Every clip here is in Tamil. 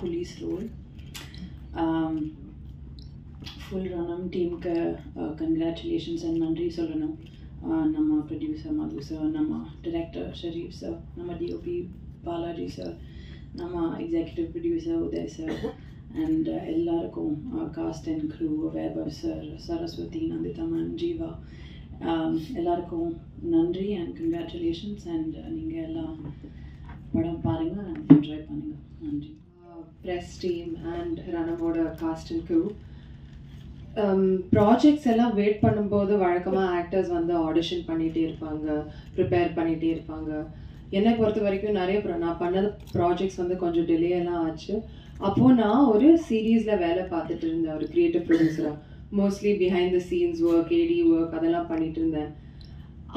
police role. Full Ranam team ka congratulations and nandri sollanum. Nama producer Madhu sir, nama director Sharif sir, nama DOP Balaji sir, nama executive producer Uday sir, and ellarkum cast and crew Vaibhav sir, Saraswati, Nandita ma'am, Jeeva, ellarkum nandri and congratulations, and ninga ella padam parunga and enjoy pannunga. Nandri. Press team and Ranamoda cast and crew. Projects எல்லாம் வெயிட் பண்ணும்போது வழக்கமாக ஆக்டர்ஸ் வந்து ஆடிஷன் பண்ணிகிட்டே இருப்பாங்க, ப்ரிப்பேர் பண்ணிகிட்டே இருப்பாங்க. என்னை பொறுத்த வரைக்கும் நான் பண்ணது ப்ராஜெக்ட்ஸ் வந்து கொஞ்சம் டிலே எல்லாம் ஆச்சு. அப்போது நான் ஒரு சீரீஸில் வேலை பார்த்துட்டு இருந்தேன், ஒரு க்ரியேட்டிவ் ப்ரொடியூசராக. Mostly behind the scenes work, AD work அதெல்லாம் பண்ணிட்டு இருந்தேன்.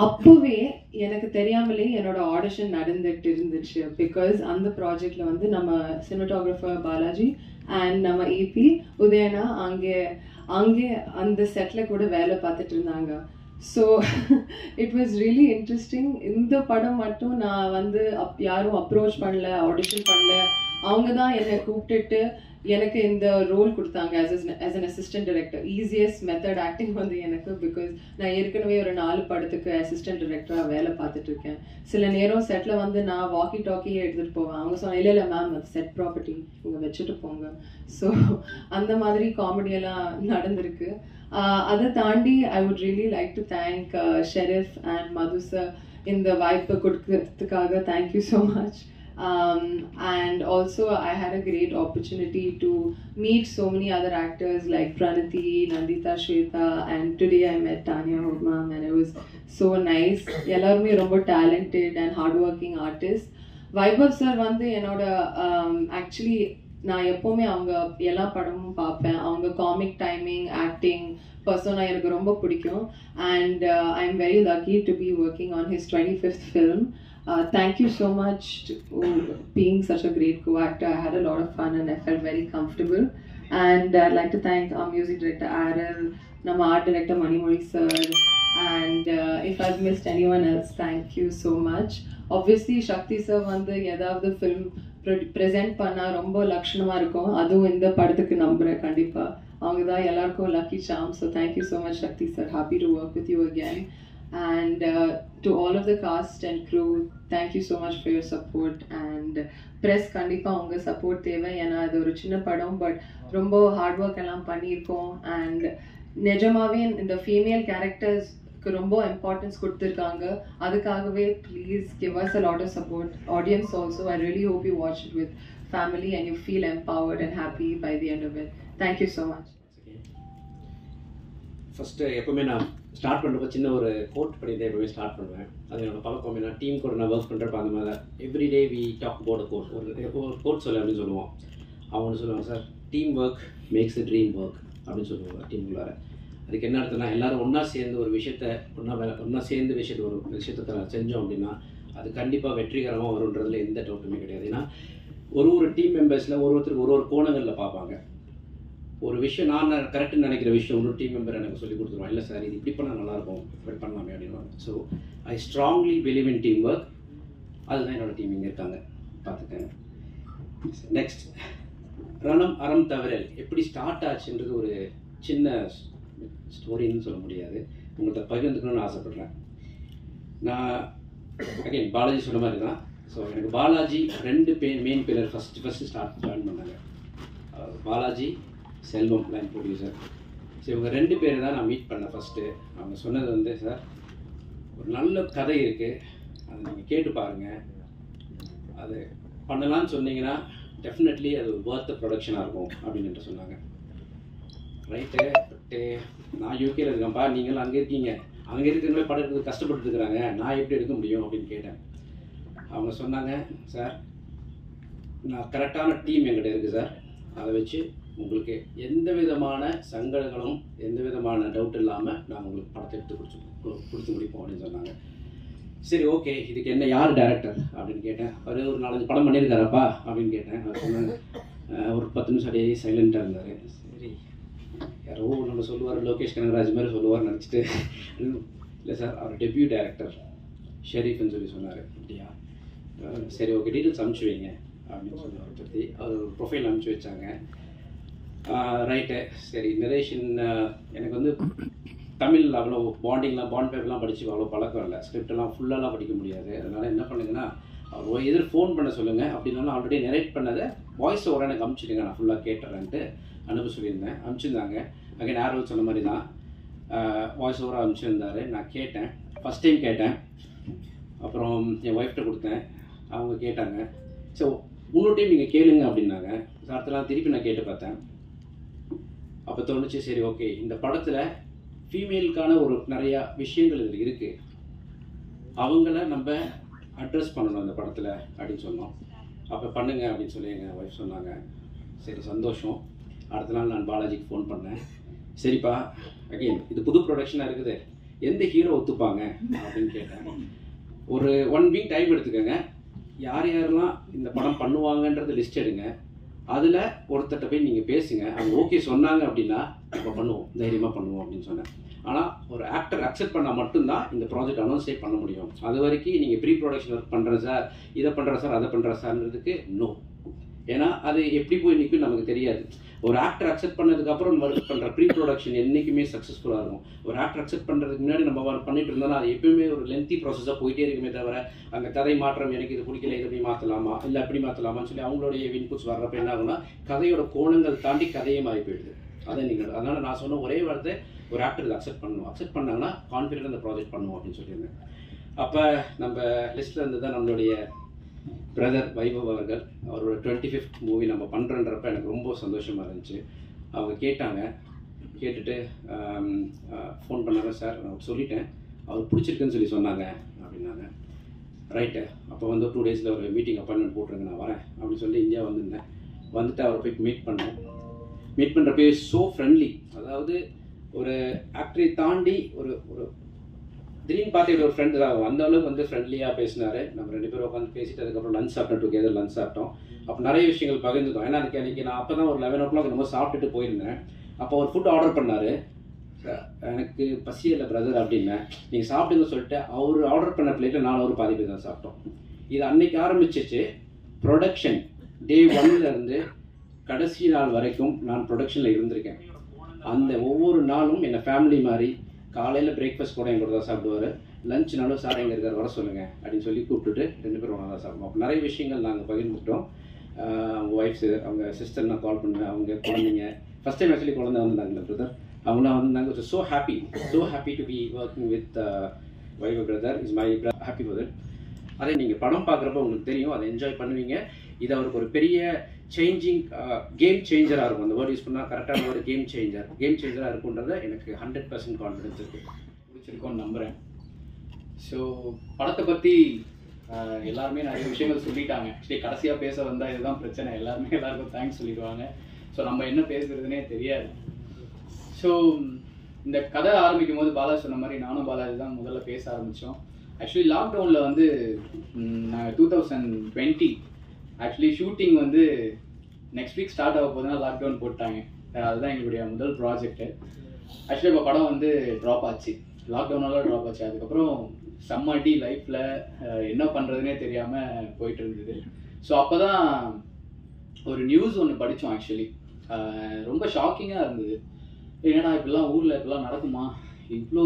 அப்போவே எனக்கு தெரியாமலே என்னோட ஆடிஷன் நடந்துட்டு இருந்துச்சு. பிகாஸ் அந்த ப்ராஜெக்டில் வந்து நம்ம சினிமாட்டோகிராஃபர் பாலாஜி அண்ட் நம்ம ஏபி உதயனா அங்கே அந்த செட்டில் கூட வேலை பார்த்துட்டு இருந்தாங்க. So it was really interesting. இந்த படம் மட்டும் நான் வந்து யாரும் அப்ரோச் பண்ணல, ஆடிஷன் பண்ணல. அவங்க தான் என்னை கூப்பிட்டுட்டு எனக்கு இந்த ரோல் கொடுத்தாங்க as an assistant director. Easiest method acting வந்து எனக்கு. பிகாஸ் நான் ஏற்கனவே ஒரு 4 படத்துக்கு அசிஸ்டன்ட் டைரக்டராக வேலை பார்த்துட்டு இருக்கேன். சில நேரம் செட்டில் வந்து நான் வாக்கி டாக்கியே எடுத்துகிட்டு போவேன். அவங்க சொன்ன இல்லை மேம் அது செட் ப்ராப்பர்ட்டி இங்கே வச்சுட்டு போங்க. ஸோ அந்த மாதிரி காமெடியெல்லாம் நடந்திருக்கு. அதை தாண்டி I would really like to thank Sherif and Madhu sir இந்த வாய்ப்பை கொடுக்கறதுக்காக. Thank you so much. And also I had a great opportunity to meet so many other actors like Pranati, Nandita, Shweta, and today I met Tanya Hurmam and it was so nice. எல்லாருமே ரொம்ப talented and hardworking artists. Vaibhav sir வந்து என்னோட actually நான் எப்போவுமே அவங்க எல்லா படமும் பார்ப்பேன். அவங்க காமிக் டைமிங், ஆக்டிங், பர்சனாக எனக்கு ரொம்ப பிடிக்கும். And I am very lucky to be working on his 25th film. Thank you so much for being such a great co-actor. I had a lot of fun and I felt very comfortable. And I'd like to thank our music director Aril, our art director Manimoli sir, and if I've missed anyone else, thank you so much. Obviously Shakti sir வந்து ஏதாவது film present பண்ணா ரொம்ப லட்சணமா இருக்கும். அதுவும் இந்த படத்துக்கு நம்புறேன் கண்டிப்பா. அவங்க தான் எல்லாருக்கும் lucky charm. So thank you so much Shakti sir. Happy to work with you again. And to all of the cast and crew, thank you so much for your support. And press கண்டிப்பாக உங்கள் சப்போர்ட் தேவை. ஏன்னா அது ஒரு சின்ன படம், பட் ரொம்ப ஹார்ட் ஒர்க் எல்லாம் பண்ணியிருக்கோம். அண்ட் நிஜமாவே இந்த ஃபீமேல் கேரக்டர்ஸ்க்கு ரொம்ப இம்பார்ட்டன்ஸ் கொடுத்துருக்காங்க. அதுக்காகவே please give us a lot of support. Audience also, I really hope you watch it with family and you feel empowered and happy by the end of it. Thank you so much. First எப்போவுமே நான் ஸ்டார்ட் பண்ணுறப்ப சின்ன ஒரு கோட் பண்ணி தான் எப்போவுமே ஸ்டார்ட் பண்ணுவேன். அது என்னோட பழக்கம். நான் டீம் கூட நான் ஒர்க் பண்ணுறப்ப அந்த மாதிரி தான் everyday we talk about quote. ஒரு கோட் சொல்ல அப்படின்னு சொல்லுவோம். அவங்க சொல்லுவாங்க sir, team work makes the dream work அப்படின்னு சொல்லுவாங்க டீமுக்குள்ளார. அதுக்கு என்ன அர்த்தம்னா எல்லோரும் ஒன்றா சேர்ந்து ஒரு விஷயத்தை ஒன்றா சேர்ந்து ஒரு விஷயத்தை செஞ்சோம் அப்படின்னா அது கண்டிப்பாக வெற்றிகரமாக வருன்றதுல எந்த டவுட்டுமே கிடையாது. ஏன்னா ஒரு டீம் மெம்பர்ஸில் ஒருத்தருக்கு ஒரு கோணங்களில் பார்ப்பாங்க. ஒரு விஷயம் நான் கரெக்டுன்னு நினைக்கிற விஷயம் ஒரு டீம் மெம்பர் எனக்கு சொல்லி கொடுத்துருவான். இல்லை சார் இது இப்படி பண்ணால் நல்லாயிருக்கும், இப்படி பண்ணலாமே அப்படின்வாங்க. So I strongly believe in team work. அதுதான் என்னோடய டீம் இங்கே இருக்காங்க, பார்த்துக்கங்க. நெக்ஸ்ட், ரணம் அறம் தவிரல் எப்படி ஸ்டார்ட் ஆச்சுன்றது ஒரு சின்ன ஸ்டோரின்னு சொல்ல முடியாது, உங்கள்கிட்ட பகிர்ந்துக்கணும்னு ஆசைப்பட்றேன். நான் அகைன் பாலாஜி சொன்ன மாதிரி தான். ஸோ எனக்கு Balaji 2 main pillar first join பண்ணாங்க. பாலாஜி, செல்வம் லைன் ப்ரொடியூசர். ஸோ இவங்க 2 பேர் தான் நான் மீட் பண்ணேன் ஃபஸ்ட்டு. அவங்க சொன்னது வந்து சார் ஒரு நல்ல கதை இருக்குது, அதை நீங்கள் கேட்டு பாருங்கள், அது பண்ணலான்னு சொன்னீங்கன்னா டெஃபினெட்லி அது ஒரு ஒர்த் ப்ரொடக்ஷனாக இருக்கும் அப்படின்ட்டு சொன்னாங்க. ரைட்டு, பட்டு நான் யூகேல இருக்கேன்ப்பா, நீங்களும் அங்கே இருக்கீங்க, அங்கே இருக்கிறவங்களே படம் எடுக்கிறது கஷ்டப்பட்டு இருக்கிறாங்க, நான் எப்படி எடுக்க முடியும் அப்படின்னு கேட்டேன். அவங்க சொன்னாங்க, சார் நான் கரெக்டான டீம் என்கிட்ட இருக்குது சார், அதை வச்சு உங்களுக்கு எந்த விதமான சங்கடங்களும் எந்த விதமான டவுட் இல்லாமல் நான் உங்களுக்கு படத்தை எடுத்து கொடுத்து முடிப்போம் அப்படின்னு சொன்னாங்க. சரி ஓகே, இதுக்கு என்ன யார் டைரக்டர் அப்படின்னு கேட்டேன். அவர் ஒரு 4-5 படம் பண்ணியிருக்காரப்பா அப்படின்னு கேட்டேன். அவர் சொன்னாங்க, ஒரு 10 நிமிஷம் அப்படியே சைலண்ட்டாக இருந்தார். சரி யாரோ நம்ம சொல்லுவார், லோகேஷ் கனகராஜ் மாதிரி சொல்லுவார் நினச்சிட்டு, இல்லை சார் அவர் டெபியூ டைரக்டர் ஷெரீஃப்னு சொல்லி சொன்னார். அப்படியா, சரி ஓகே டீட்டெயில்ஸ் அனுப்பிச்சி வைங்க அப்படின்னு சொல்லி அவரை பற்றி அவர் ஒரு ப்ரொஃபைல் அனுப்பிச்சி வச்சாங்க. ரைட்டு, சரி நரேஷன் எனக்கு வந்து தமிழ் அவ்வளோ பாண்ட் பேப்பர்லாம் படித்து அவ்வளோ பழக்கம் இல்லை, ஸ்கிரிப்டெல்லாம் ஃபுல்லாலாம் படிக்க முடியாது. அதனால் என்ன பண்ணுங்கன்னா அவர் எதிர் ஃபோன் பண்ண சொல்லுங்கள், அப்படின்னாலும் ஆல்ரெடி நரேட் பண்ணதை வாய்ஸ் ஓவராக எனக்கு அனுப்பிச்சிடுங்க, நான் ஃபுல்லாக கேட்டுறேன்ட்டு அனுப்ப சொல்லியிருந்தேன். அனுப்பிச்சிருந்தாங்க. அங்கே நேரில் சொன்ன மாதிரி தான் வாய்ஸ் ஓவராக அனுப்பிச்சிருந்தார். நான் கேட்டேன், ஃபஸ்ட் டைம் கேட்டேன். அப்புறம் என் ஒய்ஃப்கிட்ட கொடுத்தேன், அவங்க கேட்டாங்க. ஸோ இன்னொரு டைம் நீங்கள் கேளுங்க அப்படின்னாங்க. அடுத்தலாம் திருப்பி நான் கேட்டு பார்த்தேன். அப்போ தோணுச்சு, சரி ஓகே இந்த படத்தில் ஃபீமேலுக்கான ஒரு நிறையா விஷயங்கள் இதில் இருக்குது, அவங்கள நம்ம அட்ரஸ் பண்ணணும் அந்த படத்தில் அப்படின்னு சொன்னோம். அப்போ பண்ணுங்க அப்படின்னு சொல்லி எங்கள் ஒய்ஃப் சொன்னாங்க. சரி சந்தோஷம். அடுத்த நாள் நான் பாலாஜிக்கு ஃபோன் பண்ணேன். சரிப்பா, அகெயின் இது புது ப்ரொடக்ஷனாக இருக்குது, எந்த ஹீரோ ஒத்துப்பாங்க அப்படின்னு கேட்டேன். ஒரு 1 வீக் டைம் எடுத்துக்கோங்க, யார் யாரெல்லாம் இந்த படம் பண்ணுவாங்கன்றது லிஸ்ட் எடுங்க, அதில் ஒருத்தட்ட போய் நீங்கள் பேசுங்க, அவங்க ஓகே சொன்னாங்க அப்படின்னா இப்போ பண்ணுவோம், தைரியமாக பண்ணுவோம் அப்படின்னு சொன்னேன். ஆனால் ஒரு ஆக்டர் அக்செப்ட் பண்ணால் மட்டும்தான் இந்த ப்ராஜெக்ட் அனௌன்ஸே பண்ண முடியும். அது வரைக்கும் நீங்கள் ப்ரீ ப்ரொடக்ஷன் ஒர்க் பண்ணுறேன் சார், இதை பண்ணுறேன் சார், அதை பண்ணுறேன் சார்ன்றதுக்கு நோ. ஏன்னா அது எப்படி போய் நிற்கும் நமக்கு தெரியாது. ஒரு ஆக்டர் அக்செப்ட் பண்ணதுக்கப்புறம் ஒர்க் பண்ணுற ப்ரீ ப்ரொடக்ஷன் என்றைக்குமே சக்ஸஸ்ஃபுல்லாக இருக்கும். ஒரு ஆக்டர் அக்செப்ட் பண்ணுறதுக்கு முன்னாடி நம்ம பண்ணிட்டு இருந்தோம்னா அது எப்பயுமே ஒரு லென்த்தி ப்ராசஸாக போயிட்டே இருக்குமே தவிர, அந்த கதை மாற்றம் எனக்கு இது பிடிக்கல, இது எப்படி மாற்றலாமா இல்லை அப்படி மாற்றலாமான்னு சொல்லி அவங்களுடைய இன்புட்ஸ் வர்றப்ப என்ன ஆகும்னா கதையோட கோணங்கள் தாண்டி கதையே மாறி போயிடுது. அதை நீங்கள் அதனால் நான் சொன்ன ஒரே வார்த்தை, ஒரு ஆக்டர் இதை அக்செப்ட் பண்ணணும், அக்செப்ட் பண்ணாங்கன்னா கான்ஃபிடென்ட் அந்த ப்ராஜெக்ட் பண்ணுவோம் அப்படின்னு சொல்லியிருந்தேன். அப்போ நம்ம லிஸ்ட்டில் இருந்து தான் நம்மளுடைய பிரதர் வைபவ் அவர்கள், அவரோட 25th மூவி நம்ம பண்ணுறன்றப்ப எனக்கு ரொம்ப சந்தோஷமாக இருந்துச்சு. அவங்க கேட்டாங்க, கேட்டுட்டு ஃபோன் பண்ணாங்க, சார் நான் சொல்லிட்டேன், அவர் பிடிச்சிருக்குன்னு சொல்லி சொன்னாங்க அப்படின்னாங்க. ரைட்டு, அப்போ வந்து 2 டேஸில் ஒரு மீட்டிங் அப்பாயின்மெண்ட் போட்டுருங்க, நான் வரேன் அப்படின்னு சொல்லி இந்தியா வந்திருந்தேன். வந்துட்டு அவரை போய் மீட் பண்ணேன். மீட் பண்ணுறப்பே ஸோ ஃப்ரெண்ட்லி, அதாவது ஒரு ஆக்டரை தாண்டி ஒரு ஒரு திடீர்னு பார்த்து ஒரு ஃப்ரெண்டு தான், அந்த அளவுக்கு வந்து ஃப்ரெண்ட்லியாக பேசினார். நம்ம 2 பேரும் உட்காந்து பேசிட்டு அதுக்கப்புறம் லஞ்ச் சாப்பிட்டோம், டுகெதர் லஞ்ச் சாப்பிட்டோம். அப்போ நிறைய விஷயங்கள் பகிர்ந்துட்டோம். ஏன்னா அன்றைக்கி நான் அப்போ தான் ஒரு 11 o'clock நம்ம சாப்பிட்டுட்டு போயிருந்தேன். அப்போ ஒரு ஃபுட் ஆர்டர் பண்ணார். எனக்கு பசி இல்லை பிரதர் அப்படின்னேன். நீங்கள் சாப்பிடுங்க சொல்லிட்டு அவர் ஆர்டர் பண்ண பிளேட்டில் நான் ஒரு பாதி பேர் தான் சாப்பிட்டோம். இது அன்னைக்கு ஆரம்பிச்சிச்சு. ப்ரொடக்ஷன் டே 1லேருந்து கடைசி நாள் வரைக்கும் நான் ப்ரொடக்ஷனில் இருந்திருக்கேன். அந்த ஒவ்வொரு நாளும் என்னை ஃபேமிலி மாதிரி, காலையில் பிரேக்ஃபாஸ்ட் கூட என் கூட தான் சாப்பிடுவார், லஞ்ச்னாலும் சார் எங்கே இருக்கார் வர சொல்லுங்கள் அப்படின்னு சொல்லி கூப்பிட்டுட்டு 2 பேரும் ஒன்றா தான் சாப்பிடுவோம். அப்போ நிறைய விஷயங்கள் நாங்கள் பகிர்ந்துட்டோம். அவங்க ஒய்ஃப்ஸு, அவங்க சிஸ்டர் நான் கால் பண்ணுவேன், அவங்க குழந்தைங்க ஃபஸ்ட் டைம் ஆக்சுவலி குழந்தை வந்தாங்க பிரதர், அவங்களாம் வந்தாங்க. So happy to be working with Vaibhav brother, is my happy brother. அதே நீங்கள் படம் பார்க்குறப்ப உங்களுக்கு தெரியும், அதை என்ஜாய் பண்ணுவீங்க. இது அவருக்கு ஒரு பெரிய கேம் சேஞ்சராக இருக்கும். அந்த வேர்ட் யூஸ் பண்ணால் கரெக்டான ஒரு கேம் சேஞ்சராக இருக்குன்றதை எனக்கு 100% கான்ஃபிடன்ஸ் இருக்குது. பிடிச்சிருக்கோன்னு நம்புகிறேன். ஸோ படத்தை பற்றி எல்லாருமே நிறைய விஷயங்கள் சொல்லிட்டாங்க. ஆக்சுவலி கடைசியாக பேச வந்தால் இதுதான் பிரச்சனை, எல்லாருக்கும் தேங்க்ஸ் சொல்லிடுவாங்க. ஸோ நம்ம என்ன பேசுறதுனே தெரியாது. ஸோ இந்த கதை ஆரம்பிக்கும் போது பாலாஜி சொன்ன மாதிரி நானும் பாலாஜி தான் முதல்ல பேச ஆரம்பித்தோம். ஆக்சுவலி லாக்டவுனில் வந்து 2020 ஆக்சுவலி ஷூட்டிங் வந்து நெக்ஸ்ட் வீக் ஸ்டார்ட் ஆக போதுனா லாக்டவுன் போட்டாங்க. அதுதான் எங்களுடைய முதல் ப்ராஜெக்ட்டு. ஆக்சுவலி இப்போ படம் வந்து ட்ராப் ஆச்சு, லாக்டவுனால ட்ராப் ஆச்சு. அதுக்கப்புறம் செம்ம அடி லைஃப்பில், என்ன பண்ணுறதுனே தெரியாமல் போயிட்டு இருந்தது. ஸோ அப்போ தான் ஒரு நியூஸ் ஒன்று படித்தோம். ஆக்சுவலி ரொம்ப ஷாக்கிங்காக இருந்தது. என்னடா இப்படிலாம் ஊரில் இப்படிலாம் நடக்குமா, இவ்வளோ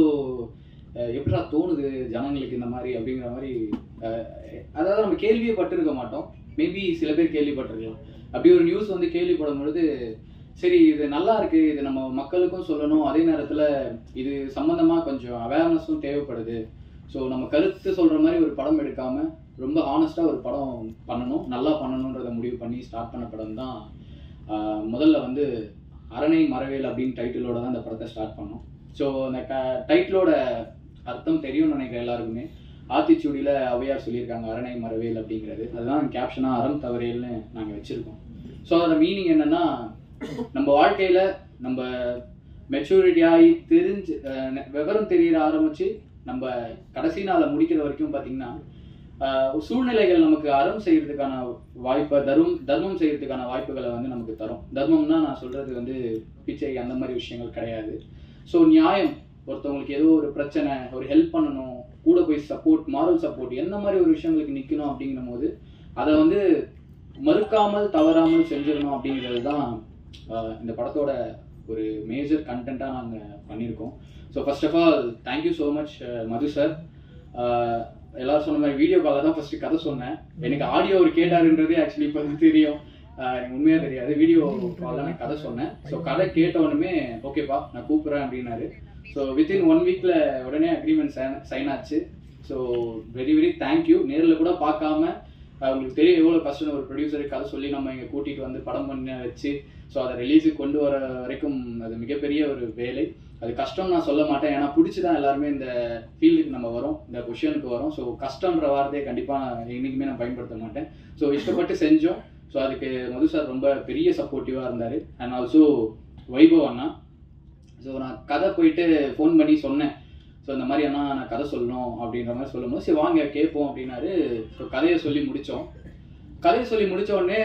எப்படிடா தோணுது ஜனங்களுக்கு இந்த மாதிரி அப்படிங்கிற மாதிரி. அதாவது நம்ம கேள்வியே பட்டிருக்க மாட்டோம், மேபி சில பேர் கேள்விப்பட்டிருக்கலாம். அப்படி ஒரு நியூஸ் வந்து கேள்விப்படும் பொழுது சரி இது நல்லா இருக்குது, இது நம்ம மக்களுக்கும் சொல்லணும், அதே நேரத்தில் இது சம்மந்தமாக கொஞ்சம் அவேர்னஸும் தேவைப்படுது. ஸோ நம்ம கருத்து சொல்கிற மாதிரி ஒரு படம் எடுக்காமல் ரொம்ப ஹானஸ்ட்டாக ஒரு படம் பண்ணணும், நல்லா பண்ணணுன்றதை முடிவு பண்ணி ஸ்டார்ட் பண்ண படம் தான். முதல்ல வந்து அரணை மரவேல் அப்படின்னு டைட்டிலோட தான் இந்த படத்தை ஸ்டார்ட் பண்ணோம். ஸோ அந்த டைட்டிலோட அர்த்தம் தெரியும்னு நினைக்கிற எல்லாருக்குமே. ஆத்திச்சூடியில் ஔவையார் சொல்லியிருக்காங்க அரணை மரவேல் அப்படிங்கிறது, அதுதான் கேப்ஷனாக அறம் தவறேல்னு நாங்கள் வச்சுருக்கோம். ஸோ அதோட மீனிங் என்னென்னா, நம்ம வாழ்க்கையில் நம்ம மெச்சூரிட்டி ஆகி தெரிஞ்சு விவரம் தெரியற ஆரம்பித்து நம்ம கடைசி நாளை முடிக்கிற வரைக்கும் பார்த்திங்கன்னா சூழ்நிலைகள் நமக்கு அறம் செய்கிறதுக்கான வாய்ப்பை தர்மம் செய்கிறதுக்கான வாய்ப்புகளை வந்து நமக்கு தரும். தர்மம்னா நான் சொல்கிறது வந்து பிச்சை அந்த மாதிரி விஷயங்கள் கிடையாது. ஸோ நியாயம், ஒருத்தவங்களுக்கு ஏதோ ஒரு பிரச்சனை, ஒரு ஹெல்ப் பண்ணணும், கூட போய் சப்போர்ட், மாரல் சப்போர்ட், என்ன மாதிரி ஒரு விஷயங்களுக்கு நிற்கணும் அப்படிங்கும் போது அதை வந்து மறுக்காமல் தவறாமல் செஞ்சிடணும் அப்படிங்கிறது தான் இந்த படத்தோட ஒரு மேஜர் கண்டென்ட்டாக நாங்கள் பண்ணியிருக்கோம். So first of all thank you so much Madhu sir. எல்லாரும் சொன்ன மாதிரி வீடியோ காலில் தான் ஃபஸ்ட்டு கதை சொன்னேன். எனக்கு ஆடியோ அவர் கேட்டாருன்றதே ஆக்சுவலி இப்போ தெரியும், எனக்கு உண்மையாக தெரியாது. வீடியோ காலில் நான் கதை சொன்னேன். ஸோ கதை கேட்டவுடனே ஓகேப்பா நான் கூப்பிட்றேன் அப்படின்னாரு. ஸோ வித்தின் 1 வீக்கில் உடனே அக்ரிமெண்ட் சைன் ஆச்சு. So very very thank you. நேரில் கூட பார்க்காம உங்களுக்கு தெரியும் எவ்வளோ கஷ்டம் ஒரு ப்ரொடியூசருக்கு கதை சொல்லி நம்ம இங்கே கூட்டிகிட்டு வந்து படம் பண்ண வச்சு ஸோ அதை ரிலீஸுக்கு கொண்டு வர வரைக்கும் அது மிகப்பெரிய ஒரு வேலை. அது கஷ்டம் நான் சொல்ல மாட்டேன், ஏன்னா பிடிச்சி தான் எல்லாருமே இந்த ஃபீல்டுக்கு நம்ம வரோம், இந்த பொசிஷனுக்கு வரோம். ஸோ கஷ்டன்ற வார்த்தையை கண்டிப்பாக என்றைக்குமே நான் பயன்படுத்த மாட்டேன். ஸோ இஷ்டப்பட்டு செஞ்சோம். ஸோ அதுக்கு மது சார் ரொம்ப பெரிய சப்போர்ட்டிவாக இருந்தார். And also Vaibhav Anna. So நான் கதை போயிட்டு ஃபோன் பண்ணி சொன்னேன், ஸோ இந்த மாதிரி அண்ணா நான் கதை சொல்லணும் அப்படின்ற மாதிரி சொல்லும்போது சரி வாங்க கேட்போம் அப்படின்னாரு. ஸோ கதையை சொல்லி முடித்தோம். கதையை சொல்லி முடித்த உடனே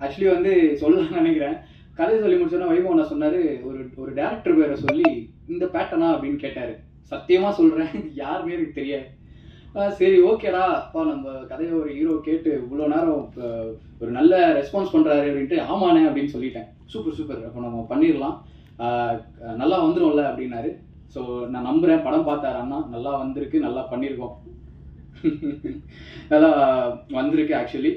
ஆக்சுவலி வந்து சொல்லலாம்னு நினைக்கிறேன். கதையை சொல்லி முடிச்சோன்னா வைபவ் அண்ணா சொன்னார், ஒரு டேரக்டர் பேரை சொல்லி இந்த பேட்டர்னா அப்படின்னு கேட்டார். சத்தியமாக சொல்கிறேன் யாருமே எனக்கு தெரியாது. சரி ஓகேடா அப்பா நம்ம கதையை ஒரு ஹீரோ கேட்டு இவ்வளோ நேரம் ஒரு நல்ல ரெஸ்பான்ஸ் பண்ணுறாரு அப்படின்ட்டு ஆமாண்ணே அப்படின்னு சொல்லிட்டேன். சூப்பர் சூப்பர் அப்போ நம்ம பண்ணிடலாம், நல்லா வந்துடும்ல அப்படின்னாரு. ஸோ நான் நம்புகிறேன், படம் பார்த்தாரு அண்ணா, நல்லா வந்திருக்கு, நல்லா பண்ணியிருக்கோம், நல்லா வந்திருக்கு ஆக்சுவலி.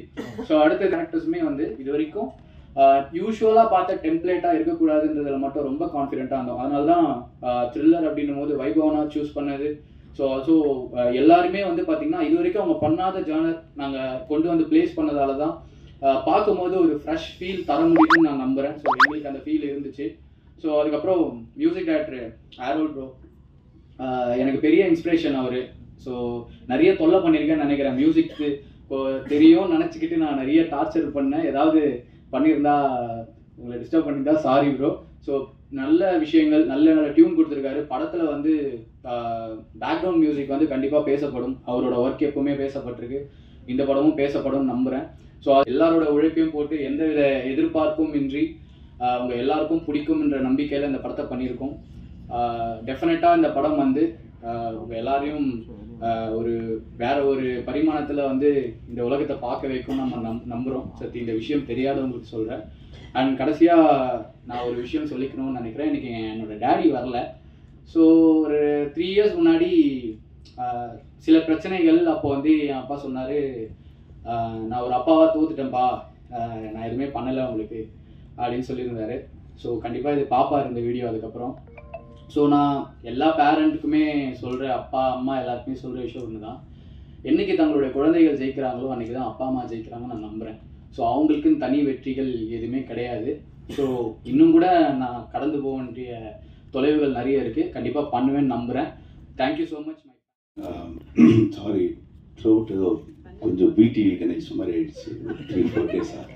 ஸோ அடுத்த கேரக்டர்ஸுமே வந்து இது வரைக்கும் யூஸ்வலாக பார்த்த டெம்ப்ளேட்டாக இருக்கக்கூடாதுன்றதில் மட்டும் ரொம்ப கான்ஃபிடென்ட்டாக இருந்தோம். அதனால தான் த்ரில்லர் அப்படின்னும் போது வைபவனா சூஸ் பண்ணது. ஸோ ஆல்சோ எல்லாருமே வந்து பார்த்திங்கன்னா இது வரைக்கும் அவங்க பண்ணாத ஜானர் நாங்கள் கொண்டு வந்து பிளேஸ் பண்ணதால தான் பார்க்கும்போது ஒரு ஃப்ரெஷ் ஃபீல் தர முடியுதுன்னு நான் நம்புகிறேன். ஸோ எங்களுக்கு அந்த ஃபீல் இருந்துச்சு. ஸோ அதுக்கப்புறம் மியூசிக் டைரக்டர் ஆரோல் ப்ரோ எனக்கு பெரிய இன்ஸ்பிரேஷன் அவர். ஸோ நிறைய தொல்லை பண்ணியிருக்கேன்னு நினைக்கிறேன். மியூசிக்கு தெரியும் நினச்சிக்கிட்டு நான் நிறைய டார்ச்சர் பண்ணேன். ஏதாவது பண்ணியிருந்தா உங்களை டிஸ்டர்ப் பண்ணியிருந்தா சாரி ப்ரோ. ஸோ நல்ல விஷயங்கள், நல்ல நல்ல டியூன் கொடுத்துருக்காரு. படத்தில் வந்து பேக்ரவுண்ட் மியூசிக் வந்து கண்டிப்பாக பேசப்படும். அவரோட ஒர்க் எப்பவுமே பேசப்பட்டிருக்கு, இந்த படமும் பேசப்படும் நம்புகிறேன். ஸோ எல்லாரோட உழைப்பையும் போட்டு எந்தவித எதிர்பார்ப்பும் இன்றி அவங்க எல்லாருக்கும் பிடிக்கும்ன்ற நம்பிக்கையில் இந்த படத்தை பண்ணியிருக்கோம். டெஃபினட்டாக இந்த படம் வந்து உங்கள் எல்லாரையும் ஒரு வேற ஒரு பரிமாணத்தில் வந்து இந்த உலகத்தை பார்க்க வைக்கும் நம்ம நம்புகிறோம். சரி இந்த விஷயம் தெரியாதவங்களுக்கு சொல்கிறேன். அண்ட் கடைசியாக நான் ஒரு விஷயம் சொல்லிக்கணும்னு நினைக்கிறேன். இன்றைக்கி என்னோடய டேடி வரல. ஸோ ஒரு 3 இயர்ஸ் முன்னாடி சில பிரச்சனைகள், அப்போ வந்து என் அப்பா சொன்னார், நான் ஒரு அப்பாவாக தோத்துட்டேன்ப்பா, நான் எதுவுமே பண்ணலை உங்களுக்கு அப்படின்னு சொல்லியிருந்தாரு. ஸோ கண்டிப்பாக இது பாப்பார் இந்த வீடியோ அதுக்கப்புறம். ஸோ நான் எல்லா பேரண்ட்டுக்குமே சொல்கிற, அப்பா அம்மா எல்லாருக்குமே சொல்கிற விஷயம் ஒன்று தான், என்றைக்கு தங்களுடைய குழந்தைகள் ஜெயிக்கிறாங்களோ அன்றைக்கி தான் அப்பா அம்மா ஜெயிக்கிறாங்கன்னு நான் நம்புகிறேன். ஸோ அவங்களுக்குன்னு தனி வெற்றிகள் எதுவுமே கிடையாது. ஸோ இன்னும் கூட நான் கடந்து போக வேண்டிய தொலைவுகள் நிறைய இருக்குது, கண்டிப்பாக பண்ணுவேன்னு நம்புகிறேன். Thank you so much. Sorry throat ஏதோ கொஞ்சம் பிடிவி கணேஷ் மாதிரி ஆயிடுச்சு 3-4 டேஸாக.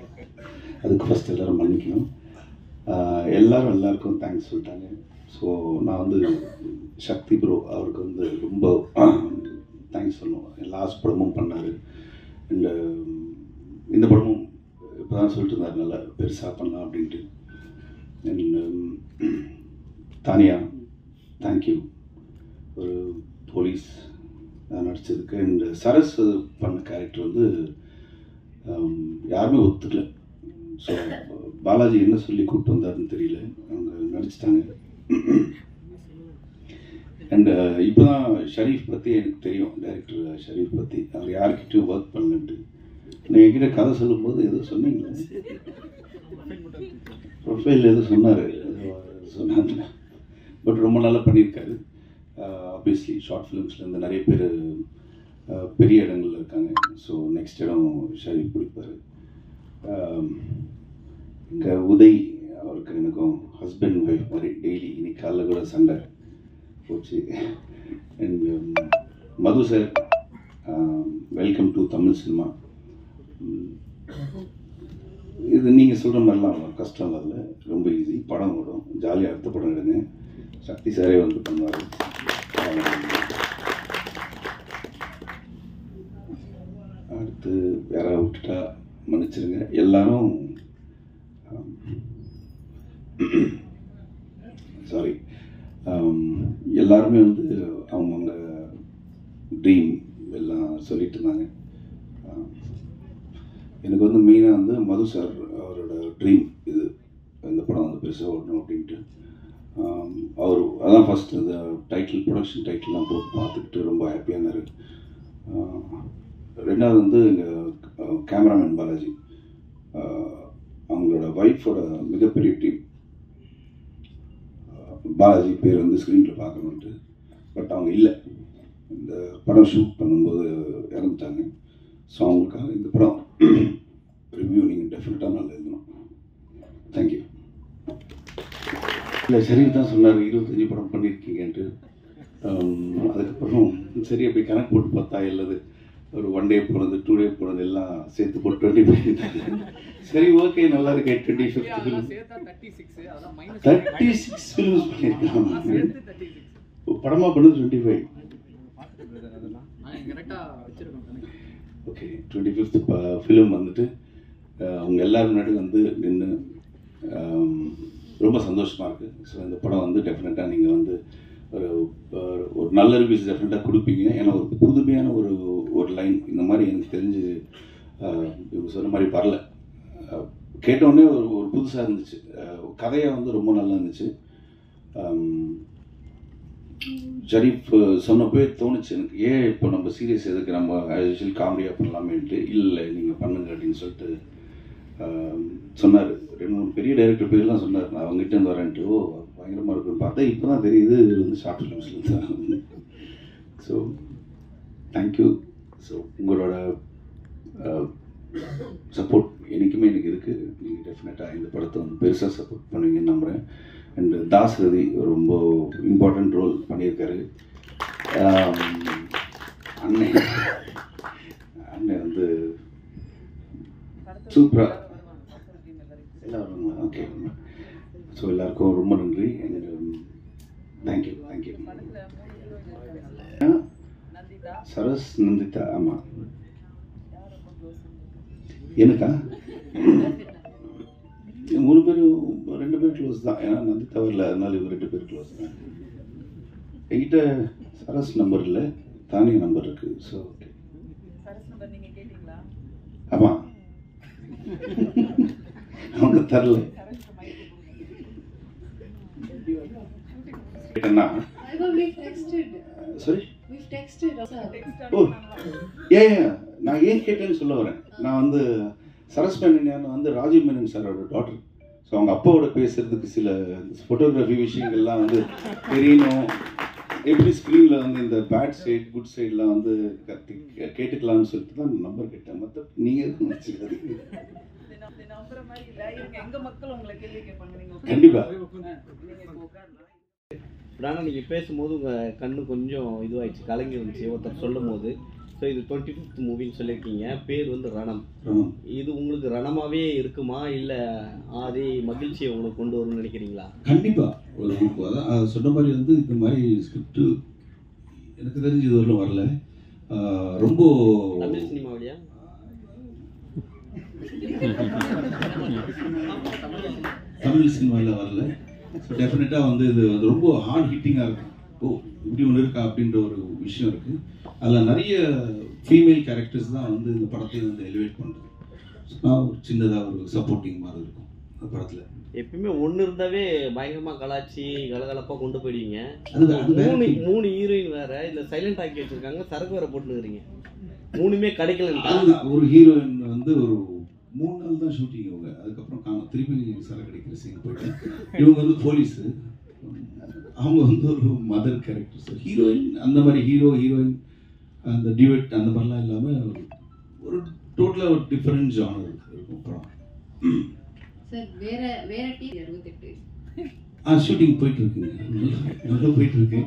அதுக்கு ஃபஸ்ட் எல்லோரும் மன்னிக்கணும். எல்லாருக்கும் தேங்க்ஸ் சொல்லிட்டாங்க. ஸோ நான் வந்து சக்தி ப்ரோ அவருக்கு வந்து ரொம்ப தேங்க்ஸ் சொல்லணும். லாஸ்ட் படமும் பண்ணார், அண்ட் இந்த படமும் இப்போ தான் சொல்லிட்டு இருந்தார் நல்லா பெருசாக பண்ணலாம் அப்படின்ட்டு. அண்ட் தானியா தேங்க்யூ, ஒரு போலீஸ் நடித்ததுக்கு. அண்ட் சரஸ் பண்ண கேரக்டர் வந்து யாருமே ஒத்துக்கல. ஸோ பாலாஜி என்ன சொல்லி கூப்பிட்டு வந்தாருன்னு தெரியல, அவங்க நடிச்சிட்டாங்க. அண்ட் இப்போ தான் ஷரீஃப் பற்றி எனக்கு தெரியும், டைரக்டர் ஷரீஃப் பற்றி. அவர் யார்கிட்டையும் ஒர்க் பண்ணலன்ட்டு நான் என்கிட்ட கதை சொல்லும்போது ஏதோ சொன்னீங்களே, ப்ரொஃபைல் ஏதோ சொன்னார், சொன்னாங்க. பட் ரொம்ப நல்லா பண்ணியிருக்காரு. ஆப்வியஸ்லி ஷார்ட் ஃபிலிம்ஸ்லேருந்து நிறைய பேர் பெரிய இடங்களில் இருக்காங்க. ஸோ நெக்ஸ்ட் இடம் ஷரீஃப் பிடிப்பார். இங்கே உதய் அவருக்கு எனக்கும் ஹஸ்பண்ட் ஒய்ஃப் மாதிரி டெய்லி, இன்னைக்கு காலைல கூட சண்டை போச்சு. And Madhu sir, welcome to Tamil cinema. இது நீங்கள் சொல்கிற மாதிரிலாம் கஷ்டம் இல்லை, ரொம்ப ஈஸி. படம் ஓடும், ஜாலியாக அடுத்த படம் எடுங்க. சக்தி சாரே வந்து பண்ணுவார். அடுத்து யாராவது விட்டுட்டா மன்னிச்சிருங்க. எல்லாரும் சாரி, எல்லாருமே வந்து அவங்கவுங்க ட்ரீம் எல்லாம் சொல்லிட்டு இருந்தாங்க. எனக்கு வந்து மெயினாக வந்து மது சார் அவரோட ட்ரீம் இது, இந்த படம் வந்து பெருசாக ஓடணும் அப்படின்ட்டு. அவர் அதான் ஃபஸ்ட் இந்த டைட்டில் ப்ரொடக்ஷன் டைட்டில்லாம் போட்டு பார்த்துக்கிட்டு ரொம்ப ஹாப்பியானார். ரெண்டாவது வந்து எங்கள் கேமராமேன் பாலாஜி, அவங்களோட ஒய்ஃபோட மிகப்பெரிய டீம். பாலாஜி பேர் வந்து ஸ்க்ரீனில் பார்க்கணுன்ட்டு, பட் அவங்க இல்லை, இந்த படம் ஷூட் பண்ணும்போது இறந்துட்டாங்க. ஸோ அவங்களுக்காக இந்த படம் ரிவ்யூ நீங்கள் டெஃபினட்டாக நல்லா எழுதணும். தேங்க்யூ. இல்லை சரி தான் சொன்னார் 25 படம் பண்ணியிருக்கீங்கன்ட்டு. அதுக்கப்புறம் சரி அப்படி கணக்கு போட்டு பார்த்தா இல்லது ஒரு 1 டே போனது 2 டே போனது எல்லாம் சேர்த்து போட்டு 25 சரி ஓகே நல்லா இருக்கு. 25th ஃபிலிம் 36 ஃபிலிம்ஸ் பண்ணியிருக்காங்க. படமாக பண்ணது 25. ஓகே 25th ஃபிலிம் வந்துட்டு அவங்க எல்லாரும் முன்னாடி வந்து நின்று ரொம்ப சந்தோஷமாக இருக்குது. ஸோ இந்த படம் வந்து டெஃபினட்டாக நீங்கள் வந்து ஒரு நல்ல ரிவ்யூஸ் டெஃபினட்டாக கொடுப்பீங்க. ஏன்னா ஒரு புதுமையான ஒரு லைன் இந்த மாதிரி எனக்கு தெரிஞ்சு இவங்க சொன்ன மாதிரி வரல. கேட்டோடனே ஒரு புதுசாக இருந்துச்சு. கதையாக வந்து ரொம்ப நல்லா இருந்துச்சு. ஷரீஃப் சொன்னப்போ தோணுச்சு எனக்கு, ஏன் இப்போ நம்ம சீரியஸ் எதுக்கு, நம்ம யூஷுவல் காமெடியாக பண்ணலாமேன்ட்டு. இல்லை நீங்கள் பண்ணுங்க அப்படின்னு சொல்லிட்டு சொன்னார். 2-3 பெரிய டைரக்டர் பேர்லாம் சொன்னார், நான் அவங்ககிட்ட இருந்து வரேன்ட்டு. ஓ பயங்கரமாக இருக்குன்னு பார்த்தா இப்போ தான் தெரியுது இது வந்து ஷார்ட் ஃபிலிம்ஸில் தான். So thank you. ஸோ உங்களோட சப்போர்ட் என்றைக்குமே எனக்கு இருக்குது. நீங்கள் டெஃபினட்டாக இந்த படத்தை வந்து பெருசாக சப்போர்ட் பண்ணுவீங்கன்னு நம்புகிறேன். அண்ட் தாஸ்ரதி ரொம்ப இம்பார்ட்டண்ட் ரோல் பண்ணியிருக்காரு. அண்ணன் வந்து சூப்பராக எல்லாம் வருவாங்களா? ஓகே. ஸோ எல்லாருக்கும் ரொம்ப நன்றி. Thank you thank you. சரஸ் நந்திதா. ஆமாம் எனக்கா 3 பேரும் 2 பேர் க்ளோஸ் தான். ஏன்னா நந்திதா வரல, அதனால இவங்க 2 பேர் க்ளோஸ் தான். என்கிட்ட சரஸ் நம்பர் இல்லை, தானே நம்பர் இருக்குது. So okay. ஆமாம் அவங்க தரல. கேட்டேன்னா சாரி ஓ ஏ நான் ஏன் கேட்டேன்னு சொல்ல வரேன். நான் வந்து சரஸ் மேனன் வந்து ராஜீவ் மேனன் சாரோட டாட்டர். ஸோ அவங்க அப்பாவோட பேசுறதுக்கு சில ஃபோட்டோகிராஃபி விஷயங்கள்லாம் வந்து தெரியணும். எப்படி ஸ்க்ரீனில் வந்து இந்த பேட் சைட் குட் சைட்லாம் வந்து கேட்டுக்கலாம்னு சொல்லிட்டு தான் நம்பர் கேட்டேன். மற்ற நீங்கள் எதுவும் நினச்சிக்காதீங்க. கண்டிப்பாக. ஆனால் நீங்கள் பேசும்போது உங்கள் கண்ணு கொஞ்சம் இதுவாகிடுச்சு, கலங்கி வந்துச்சு ஒருத்தர் சொல்லும் போது. ஸோ இது 25th மூவின்னு சொல்லியிருக்கீங்க, பேர் வந்து ரணம். இது உங்களுக்கு ரணமாகவே இருக்குமா, இல்லை அதே மகிழ்ச்சியை உங்களுக்கு கொண்டு வரும்னு நினைக்கிறீங்களா? கண்டிப்பாக. அதான் சொன்ன மாதிரி வந்து இந்த மாதிரி ஸ்கிரிப்டு எனக்கு தெரிஞ்சு இது வரலும் வரல. ரொம்ப தமிழ் சினிமாவிலையா? தமிழ் சினிமாவில் வரல. ஸோ டெஃபினட்டாக வந்து இது ரொம்ப ஹார்ட் ஹிட்டிங்காக இருக்கும். ஓ இப்படி ஒன்று இருக்கா அப்படின்ற ஒரு விஷயம் இருக்குது. அதில் நிறைய ஃபீமேல் கேரக்டர்ஸ் தான் வந்து இந்த படத்தை வந்து எலிவேட் பண்ணுறது. நான் ஒரு சின்னதாக ஒரு சப்போர்ட்டிங் மாதிரி இருக்கும் அந்த படத்தில். எப்பயுமே ஒன்று இருந்தாவே பயங்கரமாக கலாச்சி கலகலப்பாக கொண்டு போயிடுவீங்க. அது 3 ஹீரோயின் வேற இதில் சைலண்ட் ஆக்கி வச்சுருக்காங்க, சரக்கு வேற போட்டுருக்கிறீங்க. 3மே கிடைக்கல. அதுதான் ஒரு ஹீரோயின் வந்து ஒரு 3 நாள் தான் ஷூட்டிங். இவங்க அதுக்கப்புறம் திருப்பி சரக்கு அடிக்கிற சீன் போயிட்டு இவங்க வந்து போலீஸு, அவங்க வந்து ஒரு மதர் கேரக்டர். ஸோ ஹீரோயின் அந்த மாதிரி ஹீரோயின் அந்த டியூட் அந்த மாதிரிலாம் இல்லாமல் ஒரு டோட்டலாக ஒரு டிஃப்ரெண்ட் ஜானர் இருக்கும் படம். சார் வேற டீம் 68 ஷூட்டிங் போயிட்டு இருக்குங்க, நல்லா போயிட்டு இருக்கு.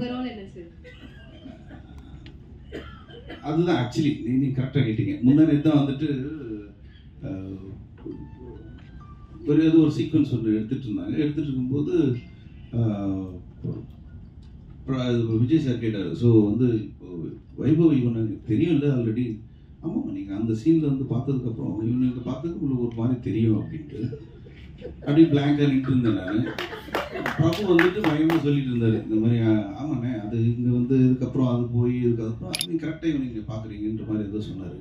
அதுதான் ஆக்சுவலி நீங்கள் கரெக்டாக கேட்டீங்க. முன்னாடி தான் வந்துட்டு ஒரு சீக்வன்ஸ் ஒன்று எடுத்துகிட்டு இருந்தாங்க. எடுத்துகிட்டு இருக்கும்போது விஜய் சார் கேட்டார், ஸோ வந்து வைபவ் இவன் எனக்கு தெரியும் இல்லை ஆல்ரெடி. ஆமாம் நீங்கள் அந்த சீனில் வந்து பார்த்ததுக்கப்புறம் இவனுக்கு பார்த்ததுக்கு உங்களுக்கு ஒரு மாதிரி தெரியும் அப்படின்ட்டு அப்படி பிளாங்காக நின்று இருந்தேன் நான். பிரபு வந்துட்டு பயமாக சொல்லிட்டு இருந்தார் இந்த மாதிரி. ஆமாண்ணே அது இங்கே வந்து இதுக்கப்புறம் அது போய் இதுக்கப்புறம் அது கரெக்டாக இவன் நீங்கள் பார்க்குறீங்கன்ற மாதிரி ஏதோ சொன்னார்.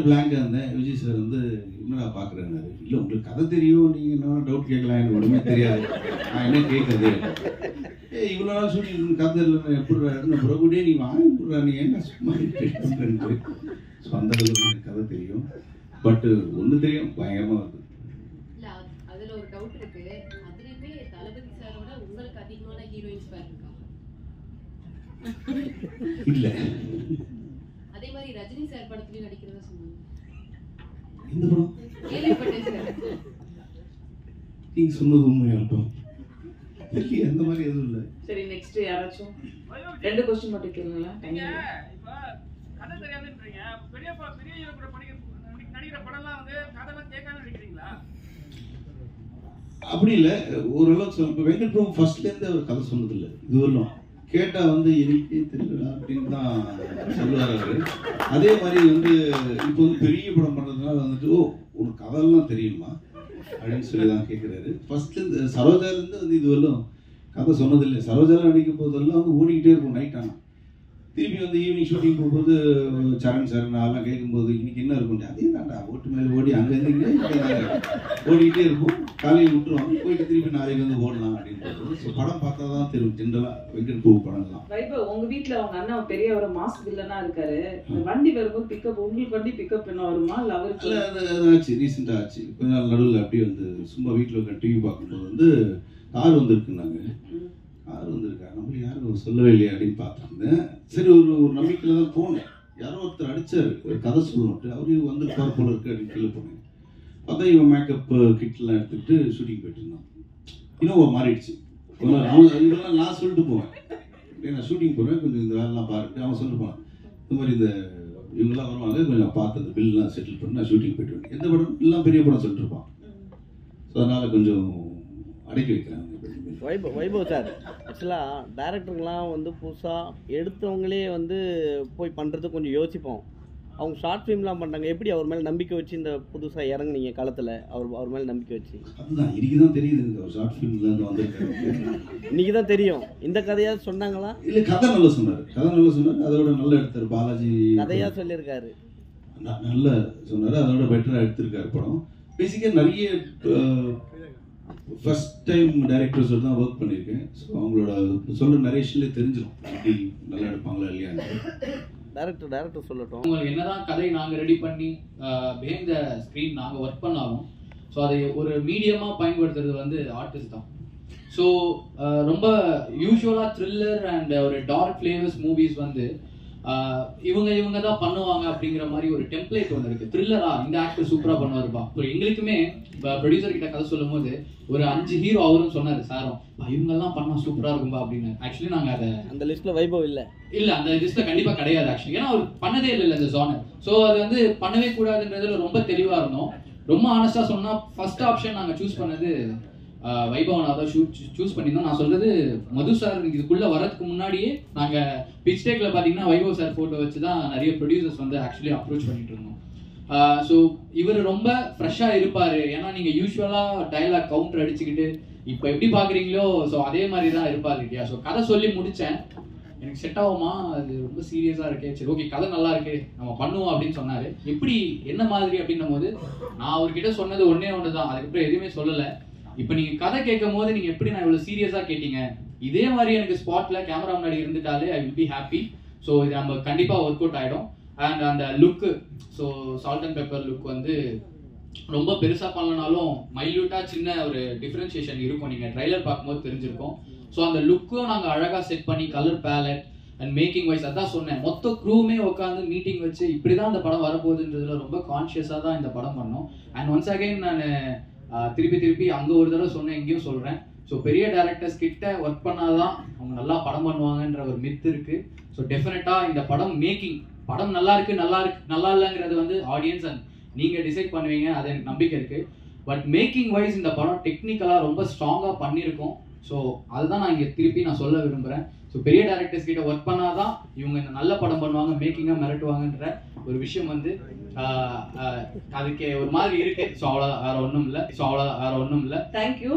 பிளாங்காக இருந்தேன். விஜய் சார் வந்து என்னடா பார்க்குறேன்னாரு. இல்லை உங்களுக்கு கதை தெரியும், நீங்கள் என்ன டவுட் கேட்கலாம், எனக்கு ஒன்றுமே தெரியாது, நான் என்ன கேட்குறது, இவ்வளோ நாள் சொல்லி கதை இல்லை எப்படி பிரபுடே நீ வாங்கிடுறா, நீ என்ன சும்மா கேட்டு. ஸோ அந்த அளவுக்கு எனக்கு கதை தெரியும். பட்டு ஒன்று தெரியும், பயங்கரமாக இருக்குது. இல்லை அதில் ஒரு டவுட் இருக்குது. அதுலேயுமே தளபதி சாரோட உங்களுக்கு அதிகமான ஹீரோயின்ஸ் பேர் இருக்கா? இல்லை. அதே மாதிரி ரஜினி சார் படத்துலயும் நடிக்கிறதா சொன்னாங்க. இந்த படம் கேள்விப்பட்டேன் சார். நீங்க சொன்னது உண்மையாகட்டும். இல்லை அந்த மாதிரி எதுவும் இல்லை. சரி, நெக்ஸ்ட் யாராச்சும் 2 கொஸ்டின் மட்டும் கேளுங்களா. கதை தெரியாதுன்றீங்க. பெரிய ஹீரோ கூட நடிக்கிற படம்லாம் வந்து கதைலாம் கேட்காம நடிக்கிறீங்களா? அப்படி இல்லை, ஓரளவுக்கு சொல்ல. இப்போ வெங்கட் பிரபு ஃபர்ஸ்ட்லேருந்து அவர் கதை சொன்னதில்லை. இது வரலாம் கேட்டால் வந்து எனக்கே தெரியல அப்படின்னு தான் சொல்லுவார் அவர். அதே மாதிரி வந்து இப்போ வந்து பெரிய படம் பண்ணுறதுனால வந்துட்டு ஓ உனக்கு கதையெல்லாம் தெரியுமா அப்படின்னு சொல்லி தான் கேட்குறாரு. ஃபர்ஸ்ட்லேருந்து சரோஜாலேருந்து வந்து இது வரலாம் கதை சொன்னதில்லை. சரோஜாவில் நடிக்கும் போதெல்லாம் வந்து ஓடிக்கிட்டே இருக்கும் நைட். ஆனால் திருப்பி வந்து ஈவினிங் ஷூட்டிங் போகும்போது சரண் சார் நான்லாம் கேட்கும்போது இன்னைக்கு என்ன இருக்கும், அதே தான்டா ஓட்டு மேலே ஓடி அங்கேருந்து இங்கே ஓடிக்கிட்டே இருக்கும். காலையில் விட்டுருவாங்க, போயிட்டு திருப்பி நாளைக்கு வந்து ஓடலாம் அப்படின்னு. ஸோ படம் பார்த்தா தான் தெரியும் ஜென்ரலாக வெங்கட் பிரபு படம்லாம். வைபவ், உங்க வீட்டில் அவங்க அண்ணன் பெரிய ஒரு மாஸ் வில்லனா இருக்காரு. வண்டி வரும்போது பிக்கப், உங்களுக்கு வண்டி பிக்கப் என்ன வருமா இல்லை அவருக்கு? இல்லை அது ஆச்சு, ரீசெண்டாக ஆச்சு. கொஞ்ச நாள் நடுவில் அப்படியே வந்து சும்மா வீட்டில் இருக்க டிவி பார்க்கும்போது வந்து கார் வந்திருக்குன்னாங்க. கார் வந்திருக்கா, நம்ம யாரும் சொல்லவே இல்லையா அப்படின்னு பார்த்துருந்தேன். சரி ஒரு நம்பிக்கையில் தான் போனேன். யாரோ ஒருத்தர் அடித்தார், ஒரு கதை சொல்லணுட்டு, அவரு வந்துருக்கார் போல இருக்கு அப்படின்னு கீழே போனேன். பார்த்தா இவன் மேக்கப் கிட்லாம் எடுத்துக்கிட்டு ஷூட்டிங் போயிட்டு இருந்தான். இன்னும் மாறிடுச்சு. இவெல்லாம் நான் சொல்லிட்டு போவேன், நான் ஷூட்டிங் போகிறேன், கொஞ்சம் இந்த வேலைலாம் பாருட்டு. அவன் சொல்லிட்டு போனான், இந்த மாதிரி இந்த இவங்கெல்லாம் வருவாங்க, கொஞ்சம் பார்த்து அந்த பில்லாம் செட்டில் பண்ணி நான் ஷூட்டிங் போயிட்டு வரேன். எந்த படம் எல்லாம் பெரிய படம் சொல்லிட்டு இருப்பான். ஸோ அதனால் கொஞ்சம் அடக்கி வைக்கிறாங்க. வைபவ் சார், ஆக்சுவலாக டேரக்டருங்கெலாம் வந்து புதுசாக எடுத்தவங்களே வந்து போய் பண்ணுறது கொஞ்சம் யோசிப்போம். அவங்க ஷார்ட் ஃபிலிம்லாம் பண்ணுறாங்க. எப்படி அவர் மேலே நம்பிக்கை வச்சு இந்த புதுசாக இறங்குனீங்க களத்தில்? அவர் மேலே நம்பிக்கை வச்சு? அதுதான் இன்னைக்கு தான் தெரியுது, அவர் ஷார்ட் ஃபிலிம்லேருந்து வந்திருக்காரு. இன்னைக்கு தான் தெரியும். இந்த கதையாக சொன்னாங்களா? இல்லை, கதை நல்லா சொன்னார், அதோட நல்லா எடுத்தார். பாலாஜி கதையாக சொல்லியிருக்காரு, நல்லா சொன்னார், அதோட பெட்டராக எடுத்திருக்காரு படம். பேசிக்காக நிறைய ஃபர்ஸ்ட் டைம் டைரக்டர்ஸோட தான் ஒர்க் பண்ணியிருக்கேன். ஸோ அவங்களோட சொல்கிற நரேஷன்லேயே தெரிஞ்சிடும் எப்படி நல்லா எடுப்பாங்களா இல்லையான்னு. டேரக்டர் சொல்லட்டும். உங்களுக்கு என்னதான் கதை நாங்கள் ரெடி பண்ணி பிஹைண்ட் த ஸ்க்ரீன் நாங்கள் ஒர்க் பண்ணாலும் ஸோ அதை ஒரு மீடியமாக பயன்படுத்துறது வந்து ஆர்டிஸ்ட் தான். ஸோ ரொம்ப யூஸ்வலாக த்ரில்லர் அண்ட் ஒரு டார்க் ஃப்ளேவர்ஸ் மூவிஸ் வந்து இவங்க தான் பண்ணுவாங்க அப்படிங்கிற மாதிரி ஒரு டெம்ப்ளேட் ஒன்று இருக்குது. த்ரில்லரா இந்த ஆக்டர் சூப்பராக பண்ணுவாருப்பா. ஸோ எங்களுக்குமே ப்ரொடியூசர் கிட்ட கதை சொல்லும் போது ஒரு 5 ஹீரோ அவரும் சொன்னார், சாரும் இவங்கெல்லாம் பண்ணால் சூப்பராக இருக்கும்பா அப்படின்னு. ஆக்சுவலி நாங்கள் அதை அந்த லிஸ்ட்டில் வைபவ் இல்லை, அந்த லிஸ்ட்டில் கண்டிப்பாக கிடையாது ஆக்சுவலி. ஏன்னா அவர் பண்ணதே இல்லை இந்த ஜானர். ஸோ அது வந்து பண்ணவே கூடாதுன்றதுல ரொம்ப தெளிவாக இருந்தோம். ரொம்ப ஆனஸ்டாக சொன்னால் ஃபர்ஸ்ட் ஆப்ஷன் நாங்கள் சூஸ் பண்ணது வைபவன் தான் சூஸ் பண்ணியிருந்தோம். நான் சொல்றது மது சார் இதுக்குள்ளே வரதுக்கு முன்னாடியே நாங்கள் பிச் டேக்கில் பார்த்தீங்கன்னா வைபவ் சார் ஃபோட்டோ வச்சு தான் நிறைய ப்ரொடியூசர்ஸ் வந்து ஆக்சுவலி அப்ரோச் பண்ணிட்டு இருந்தோம். ஸோ இவர் ரொம்ப ஃப்ரெஷ்ஷாக இருப்பார். ஏன்னா நீங்கள் யூஸ்வலாக டைலாக் கவுண்டர் அடிச்சுக்கிட்டு இப்போ எப்படி பார்க்குறீங்களோ ஸோ அதே மாதிரி தான் இருப்பார் இல்லையா. ஸோ கதை சொல்லி முடித்தேன், எனக்கு செட் ஆகுமா, அது ரொம்ப சீரியஸாக இருக்கே, சரி ஓகே கதை நல்லா இருக்கு நம்ம பண்ணுவோம் அப்படின்னு சொன்னார். எப்படி என்ன மாதிரி அப்படின்னும் போது நான் அவர்கிட்ட சொன்னது ஒன்று தான், அதுக்கப்புறம் எதுவுமே சொல்லலை. இப்போ நீங்கள் கதை கேட்கும் போது நீங்கள் எப்படி நான் இவ்வளோ சீரியஸாக கேட்டீங்க, இதே மாதிரி எனக்கு ஸ்பாட்டில் கேமரா முன்னாடி இருந்துட்டாலே I will be happy. So இது நம்ம கண்டிப்பாக ஒர்க் அவுட் ஆகிடும். அண்ட் அந்த look, so salt and pepper look வந்து ரொம்ப பெருசாக பண்ணலனாலும் மைல்யூட்டாக சின்ன ஒரு டிஃப்ரென்ஷியேஷன் இருக்கும், நீங்கள் ட்ரைலர் பார்க்கும்போது தெரிஞ்சிருக்கும். ஸோ அந்த லுக்கும் நாங்கள் அழகாக செட் பண்ணி colour palette and making wise அதான் சொன்னேன், மொத்த க்ரூமே உட்காந்து மீட்டிங் வச்சு இப்படி தான் இந்த படம் வரப்போகுதுன்றதுல ரொம்ப கான்ஷியஸாக தான் இந்த படம் பண்ணோம். அண்ட் ஒன்ஸ் அகைன் நான் திருப்பி அங்கே ஒரு தடவை சொன்னேன், இங்கேயும் சொல்கிறேன். ஸோ பெரிய டேரக்டர்ஸ் கிட்ட ஒர்க் பண்ணாதான் அவங்க நல்லா படம் பண்ணுவாங்கன்ற ஒரு மித்து இருக்குது. ஸோ டெஃபினட்டாக இந்த படம் மேக்கிங், படம் நல்லா இல்லைங்கிறது வந்து ஆடியன்ஸ் அண்ட் நீங்கள் டிசைட் பண்ணுவீங்க, அது எனக்கு நம்பிக்கை இருக்குது. பட் மேக்கிங் வைஸ் இந்த படம் டெக்னிக்கலாக ரொம்ப ஸ்ட்ராங்காக பண்ணியிருக்கோம். ஸோ அதுதான் நான் இங்கே திருப்பி நான் சொல்ல விரும்புகிறேன். ஸோ பெரிய டேரக்டர்ஸ் கிட்ட ஒர்க் பண்ணாதான் இவங்க இந்த நல்ல படம் பண்ணுவாங்க, மேக்கிங்காக மிரட்டுவாங்கன்ற ஒரு விஷயம் வந்து அதுக்கு ஒரு மாதிரி இருக்கு. ஸோ அவ்வளோ வேற ஒன்றும் இல்லை. தேங்க்யூ.